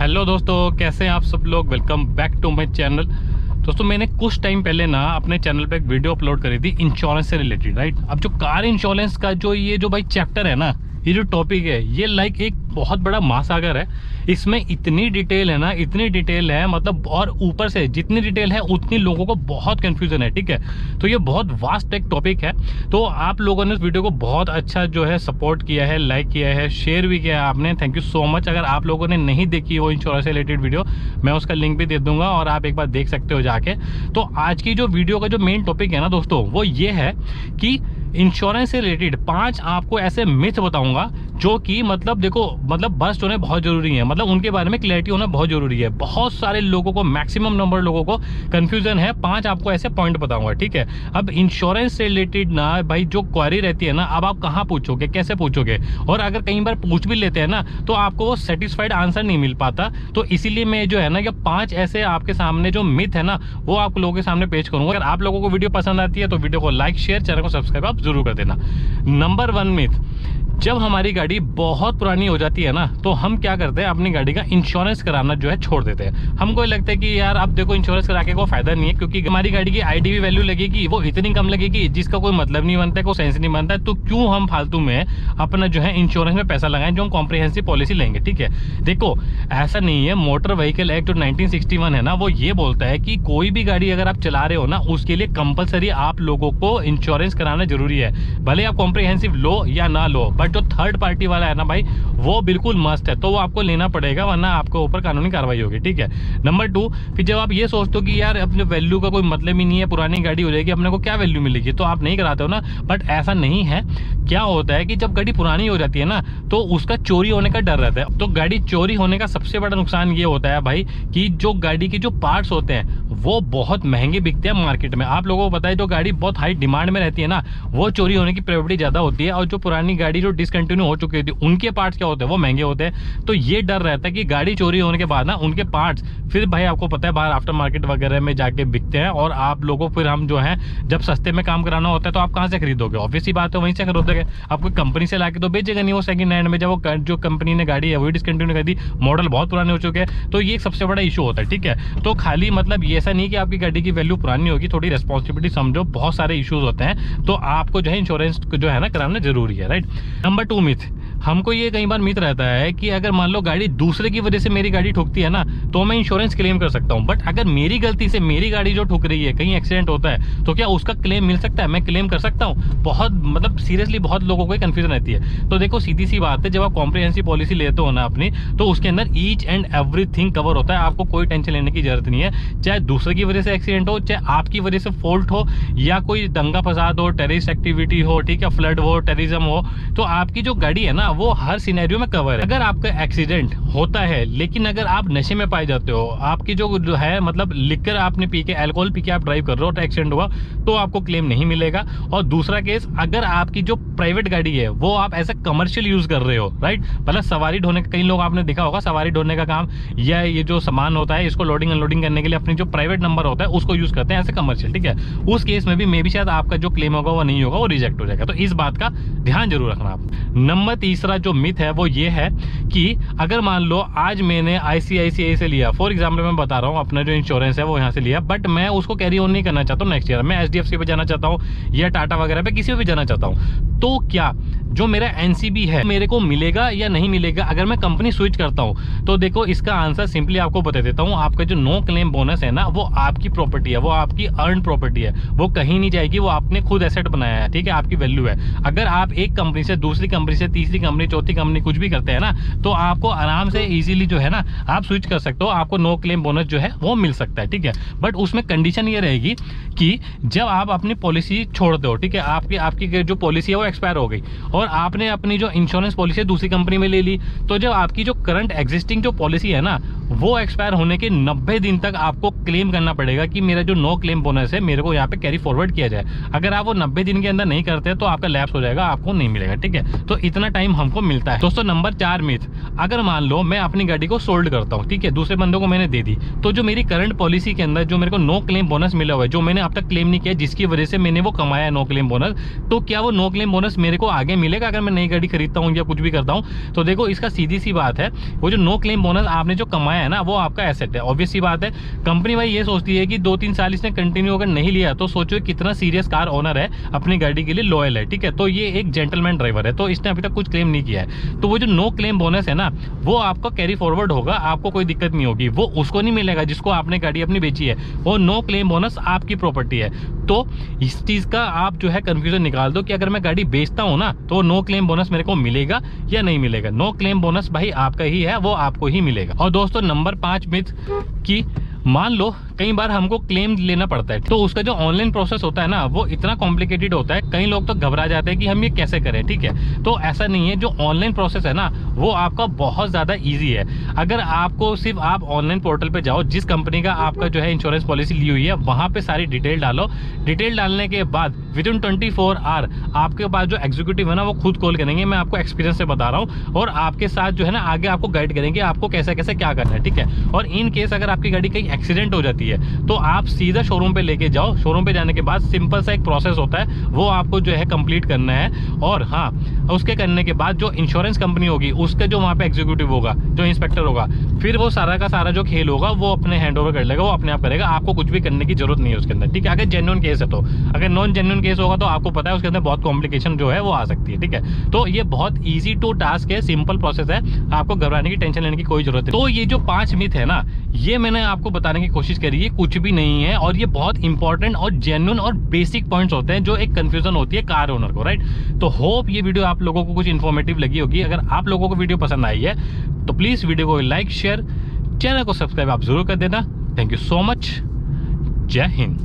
Hello दोस्तों, कैसे हैं आप सब लोग। Welcome back to my channel. दोस्तों मैंने कुछ टाइम पहले ना अपने चैनल पे एक वीडियो अपलोड करी थी इंश्योरेंस से रिलेटेड, राइट। अब जो कार इंश्योरेंस का जो भाई चैप्टर है ना, ये जो टॉपिक है, ये लाइक एक बहुत बड़ा महासागर है। इसमें इतनी डिटेल है ना, इतनी डिटेल है मतलब, और ऊपर से जितनी डिटेल है उतनी लोगों को बहुत कंफ्यूजन है, ठीक है। तो ये बहुत वास्ट एक टॉपिक है। तो आप लोगों ने इस वीडियो को बहुत अच्छा जो है सपोर्ट किया है, लाइक किया है, शेयर भी किया है आपने, थैंक यू सो मच। अगर आप लोगों ने नहीं देखी वो इंश्योरेंस से रिलेटेड वीडियो, मैं उसका लिंक भी दे दूंगा और आप एक बार देख सकते हो जाके। तो आज की जो वीडियो का जो मेन टॉपिक है ना दोस्तों, वो ये है कि इंश्योरेंस से रिलेटेड 5 आपको ऐसे मिथ बताऊंगा जो कि मतलब देखो, मतलब बस्ट होने बहुत जरूरी है, मतलब उनके बारे में क्लैरिटी होना बहुत जरूरी है। बहुत सारे लोगों को, मैक्सिमम नंबर लोगों को कंफ्यूजन है। 5 आपको ऐसे पॉइंट बताऊंगा, ठीक है। अब इंश्योरेंस से रिलेटेड ना भाई जो क्वेरी रहती है ना, अब आप कहाँ पूछोगे, कैसे पूछोगे, और अगर कई बार पूछ भी लेते हैं ना तो आपको वो सेटिस्फाइड आंसर नहीं मिल पाता। तो इसीलिए मैं जो है ना, ये 5 ऐसे आपके सामने जो मिथ है ना, वो आप लोगों के सामने पेश करूंगा। अगर आप लोगों को वीडियो पसंद आती है तो वीडियो को लाइक, शेयर, चैनल को सब्सक्राइब आप जरूर कर देना। नंबर 1 मिथ, जब हमारी गाड़ी बहुत पुरानी हो जाती है ना, तो हम क्या करते हैं, अपनी गाड़ी का इंश्योरेंस कराना जो है छोड़ देते हैं। हमको लगता है कि यार अब देखो इंश्योरेंस करा के कोई फायदा नहीं है, क्योंकि हमारी गाड़ी की आईडीवी वैल्यू लगेगी वो इतनी कम लगेगी जिसका कोई मतलब नहीं बनता है, कोई सेंस नहीं बनता है। तो क्यों हम फालतू में अपना जो है इंश्योरेंस में पैसा लगाएं, जो हम कॉम्प्रिहेंसिव पॉलिसी लेंगे, ठीक है। देखो ऐसा नहीं है, मोटर व्हीकल एक्ट जो 1961 है ना, वो ये बोलता है कि कोई भी गाड़ी अगर आप चला रहे हो ना, उसके लिए कंपलसरी आप लोगों को इंश्योरेंस कराना जरूरी है। भले आप कॉम्प्रिहेंसिव लो या ना लो, बट जो थर्ड पार्टी वाला है ना भाई, वो बिल्कुल मस्ट है, तो वो आपको लेना पड़ेगा, वरना आपके ऊपर कानूनी कार्रवाई होगी, ठीक है। नंबर 2, फिर जब आप ये सोचते हो कि यार अपने वैल्यू का कोई मतलब ही नहीं है, पुरानी गाड़ी हो जाएगी, अपने को क्या वैल्यू मिलेगी, तो आप नहीं कराते हो ना। बट ऐसा नहीं है। क्या होता है कि जब गाड़ी पुरानी हो जाती है ना, तो उसका चोरी होने का डर रहता है। तो गाड़ी चोरी होने का सबसे बड़ा नुकसान ये होता है भाई कि जो गाड़ी के जो पार्ट्स होते हैं वो बहुत महंगे बिकते हैं मार्केट में। आप लोगों को पता है, जो गाड़ी बहुत हाई डिमांड में रहती है ना, वो चोरी होने की प्रोबेबिलिटी ज्यादा होती है। और जो पुरानी गाड़ी जो डिसकंटिन्यू हो चुकी होती है, उनके पार्ट्स क्या होते हैं, वो महंगे होते हैं। तो ये डर रहता है कि गाड़ी चोरी होने के बाद ना उनके पार्ट्स फिर भाई आपको पता है बाहर आफ्टर मार्केट वगैरह में जाके बिकते हैं, और आप लोगों फिर हम जो है जब सस्ते में काम कराना होता है तो आप कहाँ से खरीदोगे, ऑब्वियस ही बात है वहीं से खरीदोगे। आप कोई कंपनी से लाके तो बेचेगा नहीं वो सेकंड हैंड में, जब वो जो कंपनी ने गाड़ी है वही डिसकंटिन्यू कर दी, मॉडल बहुत पुराने हो चुके हैं। तो ये एक सबसे बड़ा इशू होता है, ठीक है। तो खाली मतलब ये ऐसा नहीं कि आपकी गाड़ी की वैल्यू पुरानी होगी, थोड़ी रिस्पॉन्सिबिलिटी समझो, बहुत सारे इश्यूज होते हैं। तो आपको जो है इंश्योरेंस जो है ना कराना जरूरी है, राइट। नंबर 2 मिथ, हमको ये कई बार मिथ रहता है कि अगर मान लो गाड़ी दूसरे की वजह से मेरी गाड़ी ठुकती है ना, तो मैं इंश्योरेंस क्लेम कर सकता हूं। बट अगर मेरी गलती से मेरी गाड़ी जो ठुक रही है, कहीं एक्सीडेंट होता है, तो क्या उसका क्लेम मिल सकता है, मैं क्लेम कर सकता हूं। बहुत मतलब सीरियसली बहुत लोगों को कंफ्यूजन रहती है। तो देखो सीधी सी बात है, जब आप कॉम्प्रिहेंसिव पॉलिसी लेते हो ना अपनी, तो उसके अंदर ईच एंड एवरीथिंग कवर होता है। आपको कोई टेंशन लेने की जरूरत नहीं है, चाहे दूसरे की वजह से एक्सीडेंट हो, चाहे आपकी वजह से फॉल्ट हो, या कोई दंगा फसाद हो, टेररिस्ट एक्टिविटी हो, ठीक है, फ्लड हो, टेररिज्म हो, तो आपकी जो गाड़ी है ना वो हर सिनेरियो में कवर है। अगर आपका एक्सीडेंट होता है, लेकिन अगर आप नशे में पाए जाते हो, आपकी जो है मतलब लिकर आपने पी के, अल्कोहल पी के आप ड्राइव कर रहे हो तो एक्सीडेंट हुआ, तो आपको क्लेम नहीं मिलेगा। और दूसरा केस, अगर आपकी जो प्राइवेट गाड़ी है वो आप ऐसा कमर्शियल यूज कर रहे हो, राइट, मतलब सवारी ढोने का, कई लोग आपने देखा होगा सवारी ढोने का काम, या ये जो सामान होता है इसको लोडिंग अनलोडिंग करने के लिए अपनी जो प्राइवेट नंबर होता है उसको यूज करते हैं ऐसे कमर्शियल, ठीक है। उस केस में भी मे बी शायद आपका जो क्लेम होगा वो नहीं होगा, वो रिजेक्ट हो जाएगा। तो इस बात का ध्यान जरूर रखना आप। नंबर 3 जो मिथ है वो ये है कि अगर मान लो आज मैंने ICICI से लिया, फॉर एग्जाम्पल मैं बता रहा हूँ, अपना जो इंश्योरेंस है वो यहाँ से लिया, बट मैं उसको कैरी ऑन नहीं करना चाहता हूँ नेक्स्ट ईयर, मैं HDFC पे जाना चाहता हूँ या टाटा वगैरह पे किसी पे जाना चाहता हूँ, तो क्या जो मेरा NCB है मेरे को मिलेगा या नहीं मिलेगा अगर मैं कंपनी स्विच करता हूँ। तो देखो इसका आंसर सिंपली आपको बता देता हूँ। आपका जो नो क्लेम बोनस है ना, वो आपकी प्रॉपर्टी है, वो आपकी अर्न प्रॉपर्टी है, वो कहीं नहीं जाएगी, वो आपने खुद एसेट बनाया है, ठीक है, आपकी वैल्यू है। अगर आप एक कंपनी से दूसरी कंपनी से तीसरी कंपनी चौथी कंपनी कुछ भी करते हैं ना, तो आपको आराम से इजीली जो है ना आप स्विच कर सकते हो, आपको नो क्लेम बोनस जो है वो मिल सकता है, ठीक है। बट उसमें कंडीशन ये रहेगी कि जब आप अपनी पॉलिसी छोड़ दो, ठीक है, आपकी जो पॉलिसी है वो एक्सपायर हो गई और आपने अपनी जो इंश्योरेंस पॉलिसी दूसरी कंपनी में ले ली, तो जब आपकी जो करंट एग्जिस्टिंग जो पॉलिसी है ना, वो एक्सपायर होने के 90 दिन तक आपको क्लेम करना पड़ेगा कि मेरा जो नो क्लेम बोनस है मेरे को यहाँ पे कैरी फॉरवर्ड किया जाए। अगर आप वो 90 दिन के अंदर नहीं करते तो आपका लैप्स हो जाएगा, आपको नहीं मिलेगा, ठीक है। तो इतना टाइम हमको मिलता है। दोस्तों नंबर 4 मिथ, अगर मान लो मैं अपनी गाड़ी को सोल्ड करता हूँ, ठीक है, दूसरे बंदों को मैंने दे दी, तो जो मेरी करंट पॉलिसी के अंदर जो मेरे को नो क्लेम बोनस मिला हुआ है, जो मैंने अब तक क्लेम नहीं किया, जिसकी वजह से मैंने वो कमाया है नो क्लेम बोनस, तो क्या वो नो क्लेम बोनस मेरे को आगे मिलेगा अगर मैं नई गाड़ी खरीदता हूँ या कुछ भी करता हूँ? तो देखो इसका सीधी सी बात है, वो जो नो क्लेम बोनस आपने जो कमाया है ना, वो आपका एसेट है। ऑब्वियस सी बात है, कंपनी भाई ये सोचती है कि 2-3 साल इसने कंटिन्यू अगर नहीं लिया तो सोचो कितना सीरियस कार ओनर है, अपनी गाड़ी के लिए लॉयल है, ठीक है। तो ये एक जेंटलमैन ड्राइवर है, तो इसने अभी तक कुछ क्लेम नहीं किया है। तो वो जो नो क्लेम बोनस है ना, वो आपको कैरी फॉरवर्ड होगा, आपको कोई दिक्कत नहीं होगी। वो उसको नहीं मिलेगा जिसको आपने गाड़ी अपनी बेची है, वो नो क्लेम बोनस आपकी प्रॉपर्टी है। तो इस चीज का आप जो है कंफ्यूजन निकाल दो कि अगर मैं गाड़ी बेचता हूं ना तो नो क्लेम बोनस मेरे को मिलेगा या नहीं मिलेगा। नो क्लेम बोनस भाई आपका ही है, वो आपको ही मिलेगा। और दोस्तों नंबर 5 मिथ की, मान लो कई बार हमको क्लेम लेना पड़ता है, तो उसका जो ऑनलाइन प्रोसेस होता है ना, वो इतना कॉम्प्लिकेटेड होता है, कई लोग तो घबरा जाते हैं कि हम ये कैसे करें, ठीक है। तो ऐसा नहीं है, जो ऑनलाइन प्रोसेस है ना वो आपका बहुत ज़्यादा ईजी है। अगर आपको सिर्फ आप ऑनलाइन पोर्टल पे जाओ, जिस कंपनी का आपका जो है इंश्योरेंस पॉलिसी ली हुई है, वहाँ पे सारी डिटेल डालो। डिटेल डालने के बाद विदिन 24 आवर आपके पास जो एग्जीक्यूटिव है ना, वो खुद कॉल करेंगे, मैं आपको एक्सपीरियंस से बता रहा हूँ, और आपके साथ जो है ना आगे आपको गाइड करेंगे आपको कैसे कैसे क्या करना है, ठीक है। और इन केस अगर आपकी गाड़ी कहीं एक्सीडेंट हो जाती है तो आप सीधा शोरूम पे लेके जाओ। शोरूम पे जाने के बाद सिंपल सा एक प्रोसेस होता है, वो आपको जो है कंप्लीट करना है। और हाँ, उसके करने के बाद जो इंश्योरेंस कंपनी होगी, उसका जो वहाँ पे एग्जीक्यूटिव होगा, जो इंस्पेक्टर होगा, फिर वो सारा का सारा जो खेल होगा वो अपने हैंड ओवर कर लेगा, वो अपने आप करेगा, आपको कुछ भी करने की जरूरत नहीं है उसके अंदर, ठीक है। अगर जेन्युइन केस है तो, अगर नॉन जेन्युइन केस होगा तो आपको पता है उसके अंदर बहुत कॉम्प्लिकेशन जो है वो आ सकती है, ठीक है। तो ये बहुत ईजी टू टास्क है, सिंपल प्रोसेस है, आपको घबराने की टेंशन लेने की कोई जरूरत नहीं। तो ये जो 5 मिथ है ना, ये मैंने आपको बताने की कोशिश करी है, कुछ भी नहीं है, और ये बहुत इंपॉर्टेंट और जेन्युइन और बेसिक पॉइंट्स होते हैं जो एक कंफ्यूजन होती है कार ओनर को, राइट। तो होप ये वीडियो आप लोगों को कुछ इन्फॉर्मेटिव लगी होगी। अगर आप लोगों को वीडियो पसंद आई है तो प्लीज वीडियो को लाइक, शेयर, चैनल को सब्सक्राइब आप जरूर कर देना। Thank you so much. जय हिंद।